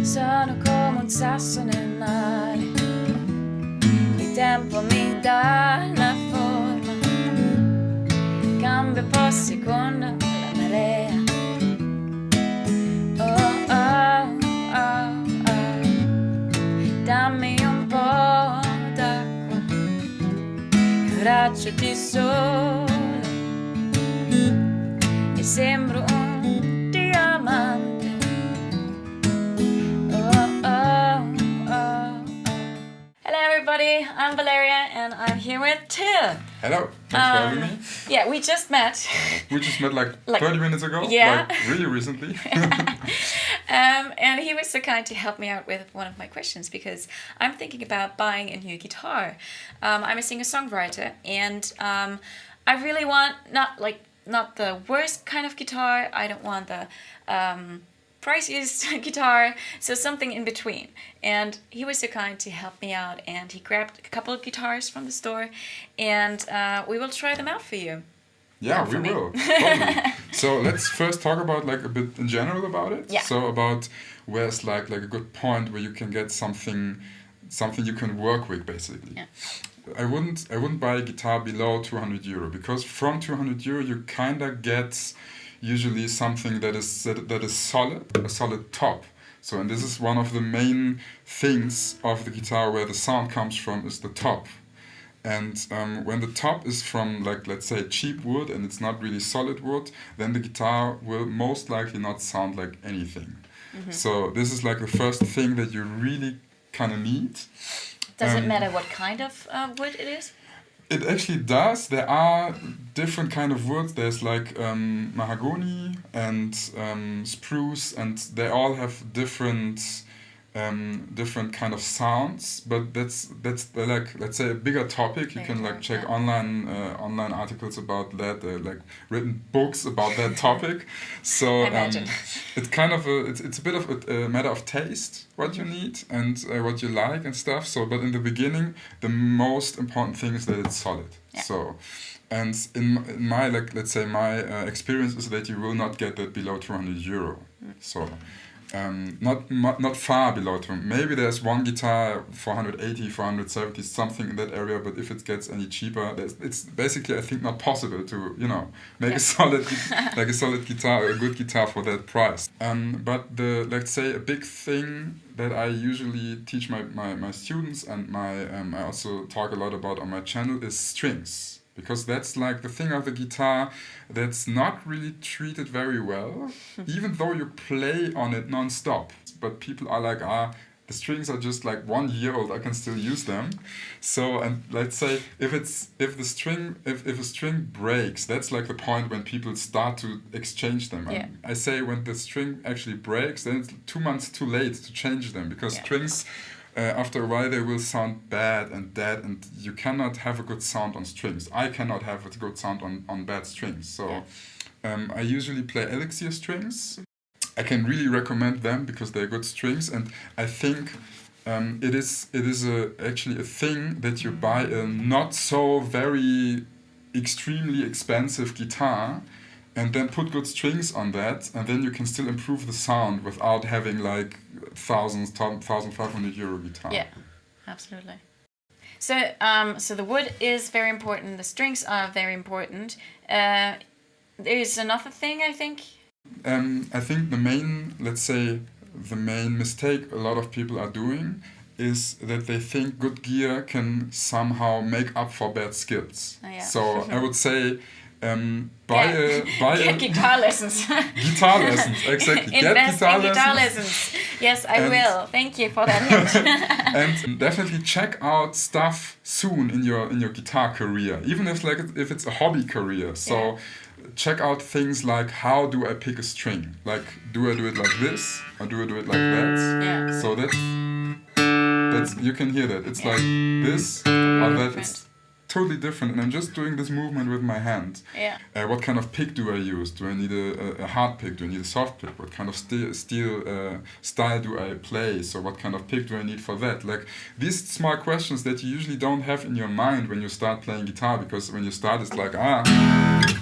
Sono come un sasso nel mare, il tempo mi dà la forma, cambia un po' a seconda la marea. Oh, oh, oh, oh. Dammi un po' d'acqua, un raggio di sole, e sembro un diamante. Hello everybody, I'm Valeria and I'm here with Till. Hello, thanks for having me. Yeah, we just met. We just met like 30 minutes ago, yeah. like really recently. And he was so kind to help me out with one of my questions because I'm thinking about buying a new guitar. I'm a singer-songwriter and I really want not the worst kind of guitar. I don't want the priciest guitar, so something in between. And he was so kind to help me out, and he grabbed a couple of guitars from the store, and we will try them out for you. Yeah, we will. Totally. So let's first talk about like a bit in general about it. Yeah. So about where's like a good point where you can get something you can work with basically. Yeah. I wouldn't buy a guitar below 200 euro because from 200 euro you kinda get usually something that is solid, a solid top. So, and this is one of the main things of the guitar where the sound comes from is the top. And when the top is from like, let's say cheap wood and it's not really solid wood, then the guitar will most likely not sound like anything. Mm-hmm. So this is like the first thing that you really kind of need. Does it matter what kind of wood it is? It actually does. There are different kind of woods. There's like mahogany and spruce, and they all have different kind of sounds. But that's like, let's say, a bigger topic. You can like check online articles about that, like written books about that topic. So it's kind of it's a bit of a matter of taste, what you need and what you like and stuff. So, but in the beginning, the most important thing is that it's solid. Yeah. So, and in my like, let's say my experience is that you will not get that below 200 euro. So. Not far below 200. Maybe there's one guitar for 180, 470, something in that area. But if it gets any cheaper, it's basically I think not possible to make a solid guitar, a good guitar for that price. But let's say a big thing that I usually teach my students and I also talk a lot about on my channel is strings. Because that's like the thing of the guitar that's not really treated very well, even though you play on it non-stop. But people are like, the strings are just like 1 year old, I can still use them. So, and let's say if a string breaks, that's like the point when people start to exchange them. Yeah. I say when the string actually breaks, then it's 2 months too late to change them because strings, after a while they will sound bad and dead, and you cannot have a good sound on strings. I cannot have a good sound on bad strings. So I usually play Elixir strings. I can really recommend them because they're good strings, and I think it is actually a thing that you buy a not so very extremely expensive guitar and then put good strings on that, and then you can still improve the sound without having like 1,500 euro guitar. Yeah, absolutely. So, so the wood is very important. The strings are very important. There is another thing, I think. I think the main mistake a lot of people are doing is that they think good gear can somehow make up for bad skills. Oh, yeah. So I would say get guitar lessons. Guitar lessons, exactly. Invest in guitar lessons. Yes, I will. Thank you for that hint. And definitely check out stuff soon in your guitar career, even if it's a hobby career. So check out things like, how do I pick a string? Like, do I do it like this or do I do it like that? Yeah. So that's you can hear that. It's like this or that. It's totally different, and I'm just doing this movement with my hand. Yeah. What kind of pick do I use? Do I need a hard pick? Do I need a soft pick? What kind of style do I play? So what kind of pick do I need for that? Like these small questions that you usually don't have in your mind when you start playing guitar, because when you start it's like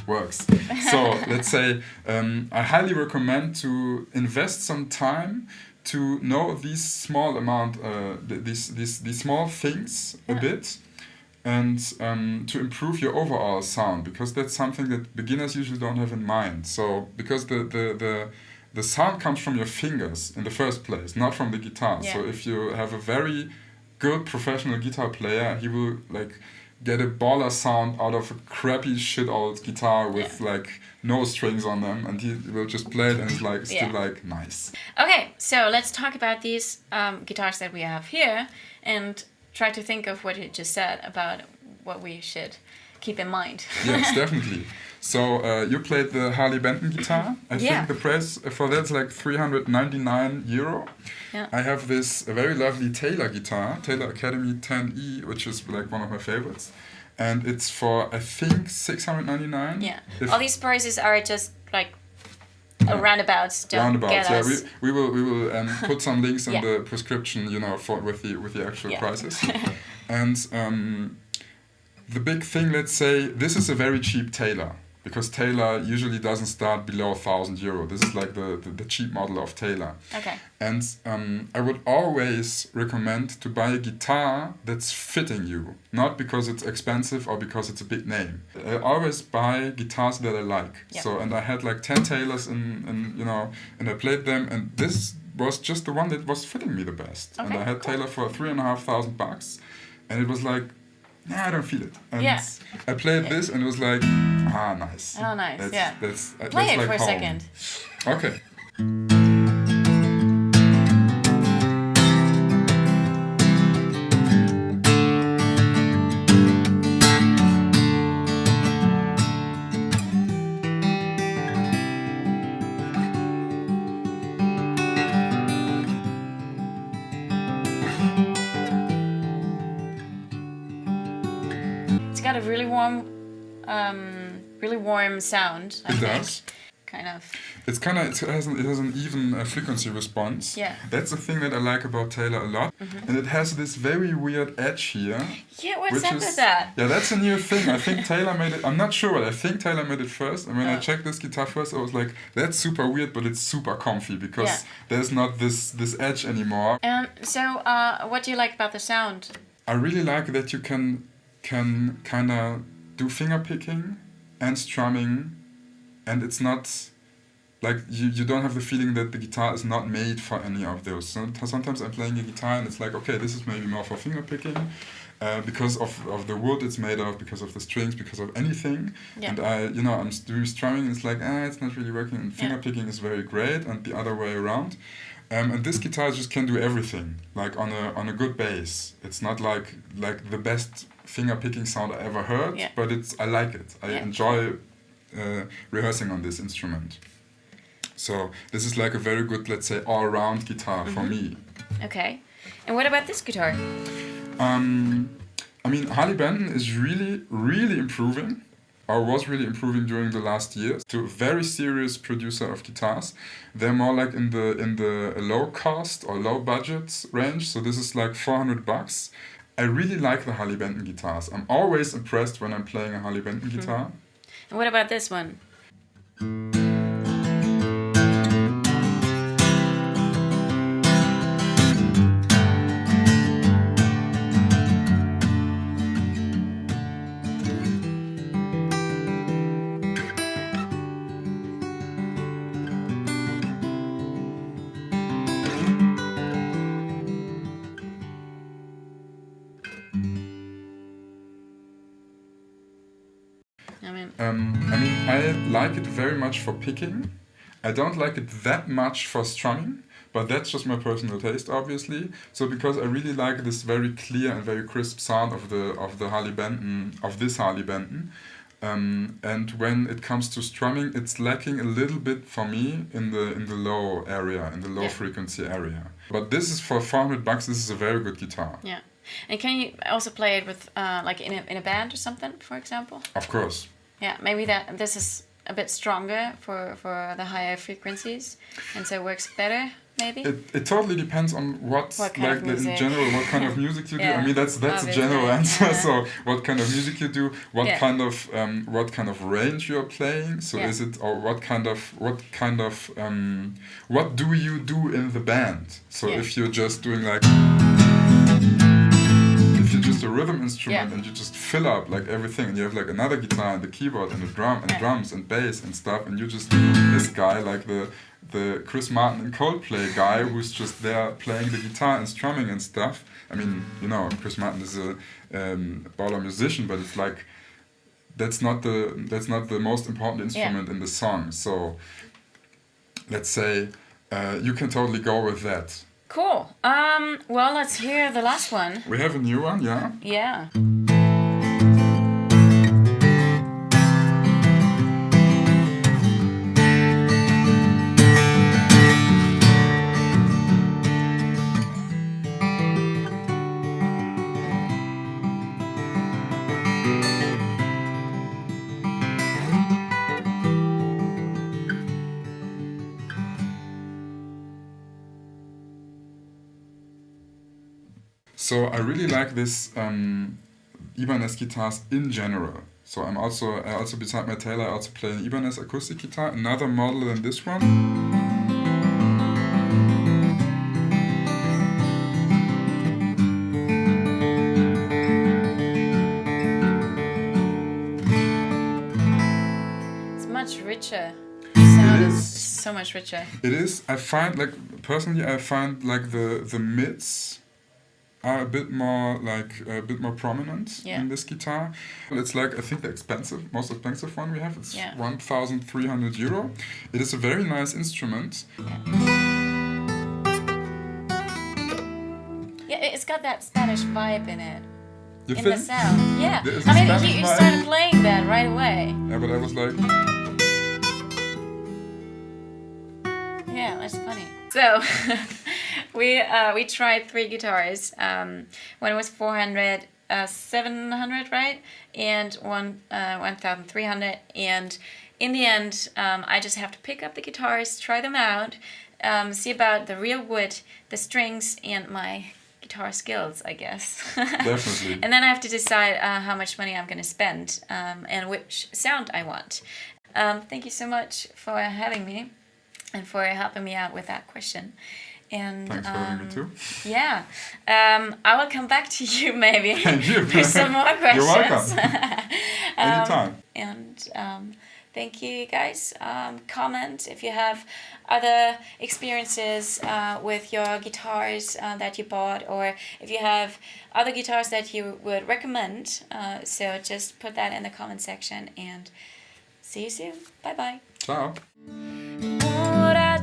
works. So let's say I highly recommend to invest some time to know these small amount, these small things a bit, and to improve your overall sound, because that's something that beginners usually don't have in mind. So because the sound comes from your fingers in the first place, not from the guitar. Yeah. So if you have a very good professional guitar player, he will like get a baller sound out of a crappy shit old guitar with like no strings on them, and he will just play it and it's like still like nice. Okay, so let's talk about these guitars that we have here and try to think of what you just said about what we should keep in mind. Yes, definitely. So you played the Harley Benton guitar. I think the price for that's like €399. Yeah. I have this very lovely Taylor guitar, Taylor Academy 10E, which is like one of my favorites. And it's for, I think, $699. Yeah. All these prices are just like roundabouts. Don't get us. Yeah, we will put some links in the prescription, you know, for with the actual prices. And the big thing, let's say, this is a very cheap Taylor, because Taylor usually doesn't start below €1,000. This is like the cheap model of Taylor. Okay. And I would always recommend to buy a guitar that's fitting you, not because it's expensive or because it's a big name. I always buy guitars that I like. Yep. So, and I had like 10 Taylors and I played them, and this was just the one that was fitting me the best. Okay, and I had Taylor for $3,500, and it was like, nah, I don't feel it. And I played this and it was like, nice. Oh, nice. That's Play it like for a home. second. Okay. It's got a really warm sound. I think. Does. Kind of. It has an even frequency response. Yeah. That's the thing that I like about Taylor a lot. Mm-hmm. And it has this very weird edge here. Yeah, what's up with that? Yeah, that's a new thing. I think Taylor made it. I'm not sure, but I think Taylor made it first. And when I checked this guitar first, I was like, that's super weird, but it's super comfy because there's not this edge anymore. So what do you like about the sound? I really like that you can kind of do finger picking and strumming, and it's not like you don't have the feeling that the guitar is not made for any of those. So sometimes I'm playing a guitar and it's like, okay, this is maybe more for finger picking because of the wood it's made of, because of the strings, because of anything. Yeah. And I'm doing strumming and it's like, it's not really working, and finger picking is very great, and the other way around. And this guitar just can do everything, like on a good bass. It's not like the best finger picking sound I ever heard, but I like it. I enjoy rehearsing on this instrument. So this is like a very good, let's say, all-round guitar for me. Okay. And what about this guitar? I mean, Harley Benton is really, really improving, or was really improving during the last years, to a very serious producer of guitars. They're more like in the low cost or low budget range. So this is like $400. I really like the Harley Benton guitars. I'm always impressed when I'm playing a Harley Benton guitar. And what about this one? I like it very much for picking. I don't like it that much for strumming, but that's just my personal taste, obviously. So because I really like this very clear and very crisp sound of the Harley Benton, of this Harley Benton. And when it comes to strumming, it's lacking a little bit for me in the low area, in the low frequency area. But this is for $400. This is a very good guitar. Yeah. And can you also play it with like in a band or something, for example? Of course. Yeah, maybe this is a bit stronger for the higher frequencies, and so it works better. maybe? It totally depends on what kind of in music. general, what kind of music you do. Yeah, I mean, that's a obviously, general answer. yeah. So, what kind of music you do, what Yeah. kind of range you're playing. So, Yeah. is it, or what do you do in the band? So, Yeah. if you're just doing like, if you're just a rhythm instrument Yeah. and you just fill up like everything, and you have like another guitar and the keyboard and the drums and bass and stuff, and you just this guy like the Chris Martin and Coldplay guy who's just there playing the guitar and strumming and stuff. I mean, you know, Chris Martin is a baller musician, but it's like that's not the most important instrument in the song. So let's say you can totally go with that. Cool. Well, let's hear the last one. We have a new one, yeah? Yeah. So I really like this Ibanez guitars in general. So I also beside my Taylor, I also play an Ibanez acoustic guitar, another model than this one. It's much richer. The sound is so much richer. It is. I find like the mids are a bit more prominent in this guitar. It's like I think the most expensive one we have. It's 1,300 euro. It is a very nice instrument. Yeah, it's got that Spanish vibe in it. You in think? The sound. Yeah. There's a I mean, Spanish you vibe? started playing that right away. Yeah, but I was like. Yeah, that's funny. So we tried 3 guitars. One was 400, 700, right? And one 1,300. And in the end, I just have to pick up the guitars, try them out, see about the real wood, the strings, and my guitar skills, I guess. Definitely. And then I have to decide how much money I'm going to spend and which sound I want. Thank you so much for having me. And for helping me out with that question. And thanks for having me too. Yeah. I will come back to you maybe Thank you. for some more questions. You're welcome. Anytime. And thank you guys. Comment if you have other experiences with your guitars that you bought, or if you have other guitars that you would recommend. So just put that in the comment section, and see you soon. Bye bye. Ciao. Ora